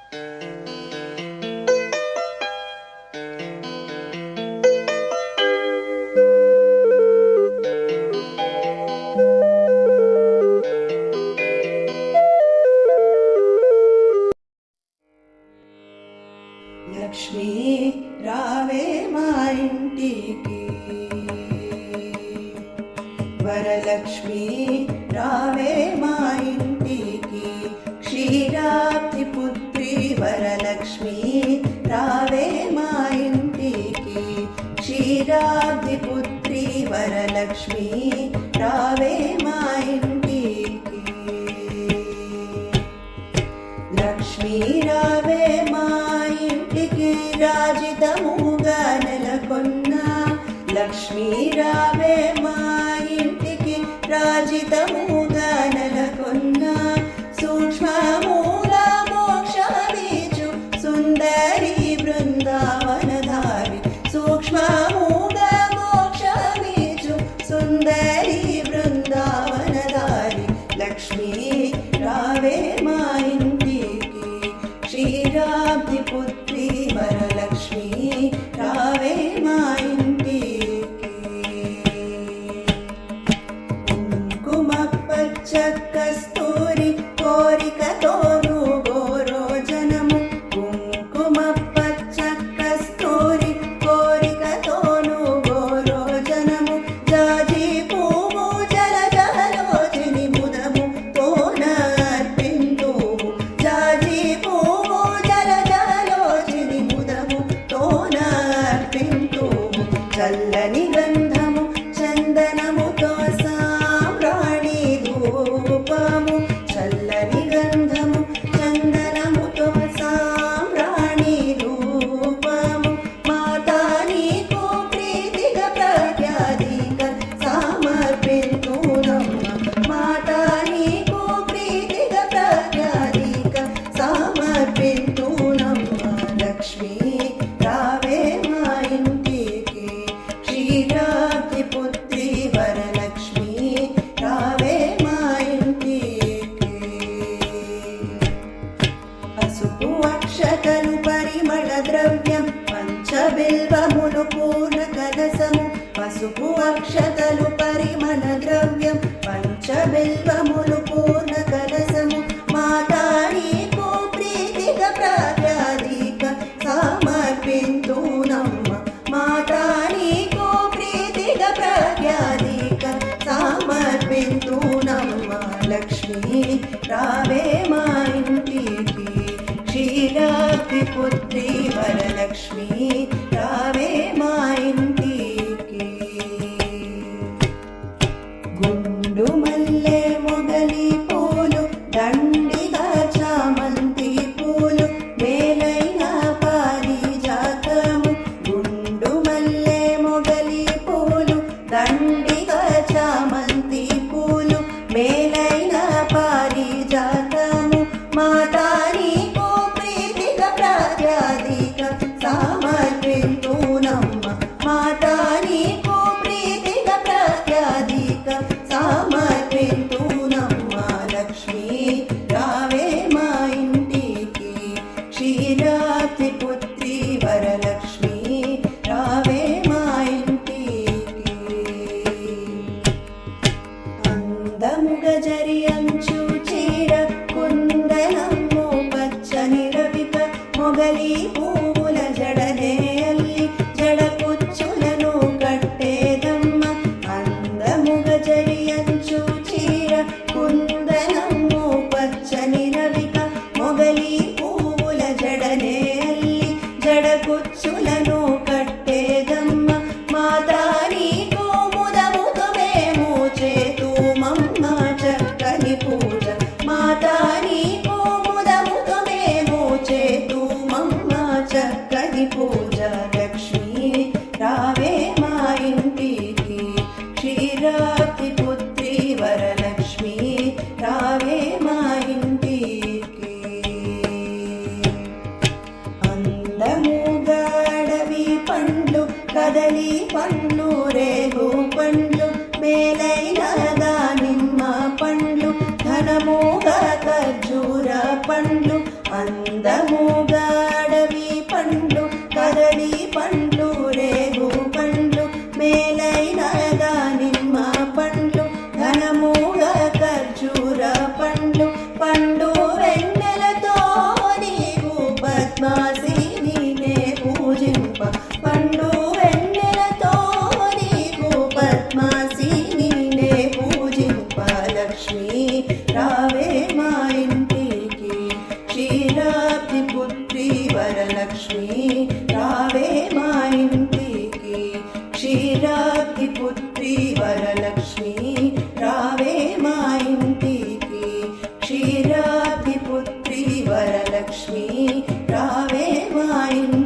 లక్ష్మీ రావే మా ఇంటికి, వరలక్ష్మీ రావే మా ఇంటికి, క్షీరాబ్ది పుత్రి వరలక్ష్మీ రావే మా ఇంటికి, క్షీరాబ్ది పుత్రి వరలక్ష్మీ రావే మా ఇంటికి. లక్ష్మీ రావే మా ఇంటికి, రాజితముగా నెలకొన్న లక్ష్మీ రావే మా ఇంటికి, రాజితముగా నెలకొన్న సూక్ష్మమూల మోక్షమీచు సుందరి బృందావనధారి, సూక్ష్మమూల మోక్షమీచు సుందరి బృందావనధారి. లక్ష్మీ రావే మా ఇంటికి, క్షీరాబ్ది పుత్రి వరలక్ష్మీ రావే మా ఇంటికి. కుంకుమ పచ్చ కస్తూరి కోరికతోను గోరోజనము, కుంకుమ పచ్చ కస్తూరి కోరికతోను గోరోజనము, జాజి పువ్వు జలజలోచిని ముదము తోనర్పింతుము, జాజి పువ్వు జలజలోచిని ముదము తోనర్పింతుము. చల్లని గంధము చందనముతో సాంబ్రాణి ధూపము, చల్లని గంధము చందనముతో సాంబ్రాణి ధూపము. మాతా నీకు ప్రీతిగా ప్రత్యాధిక సమర్పింతునమ్మ, మాతా నీకు ప్రీతిగా ప్రత్యాధిక సమర్పింతునమ్మ. లక్ష్మీ రావే మా ఇంటికి, క్షీరాబ్ది పుత్రి వరలక్ష్మీ రావే మా ఇంటికి. పసుపు అక్షతలు పరిమళ ద్రవ్యం పంచబిల్వములు పూర్ణ కలసము, పసుపు అక్షతలు పరిమళ ద్రవ్యం పంచబిల్వములు పూర్ణ కలసము. మాతా నీకు ప్రీతిగా ప్రాత్యాధిక సమర్పింతునమ్మ, మాతా నీకు ప్రీతిగా ప్రాత్యాధిక సమర్పింతునమ్మ. లక్ష్మీ రావే మా ఇంటికి, క్షీరాబ్ది పుత్రి వరలక్ష్మీ రావే మా ఇంటికి. గుండు మల్లె మొగలి పూలు దండిగా చామంతి పూలు మేలైన పారిజాతము, గుండు మల్లె మొగలి పూలు దండిగా చామంతి పూలు మేలైన పారిజాతము. మాతా నీకు ప్రీతిగా ప్రాత్యాధిక సమర్పింతునమ్మ, మాతా నీకు ప్రీతిగా ప్రాత్యాధిక సమర్పింతునమ్మ. లక్ష్మీ రావే మా ఇంటికి, క్షీరాబ్ది పుత్రి వరలక్ష్మీ రావే మా ఇంటికి. అందముగా జరి అంచు చీర కుందనము పచ్చని రవిక, మొగలి పువ్వుల జడనే అల్లి జడ కుచ్చులను కట్టేదమ్మ. అందముగా జరి అంచు చీర కుందనము పచ్చని రవిక, మొగలి పువ్వుల జడనే అల్లి జడ కుచ్చులను కట్టేదమ్మ. మాతా నీకు ముదముతో మేము చేతుమమ్మ చక్కని పూజ, మాతా నీకు ముదముతో మేము చేతుమమ్మ చక్కని పూజ. లక్ష్మీ రావే మా ఇంటికి, క్షీరాబ్ది పుత్రి వరలక్ష్మీ రావే మా ఇంటికి. అందముగా అడవి పండ్లు కదలి పండ్లు రేగు పండ్లు మేలైన దానిమ్మ పండ్లు ఘనముగా ఖర్జూర పండ్లు, అందము వరలక్ష్మి రావే మా ఇంటికి క్షీరాబ్ది పుత్రి వరలక్ష్మి రావే మా ఇంటికి క్షీరాబ్ది పుత్రి వరలక్ష్మి రావే మా ఇంటికి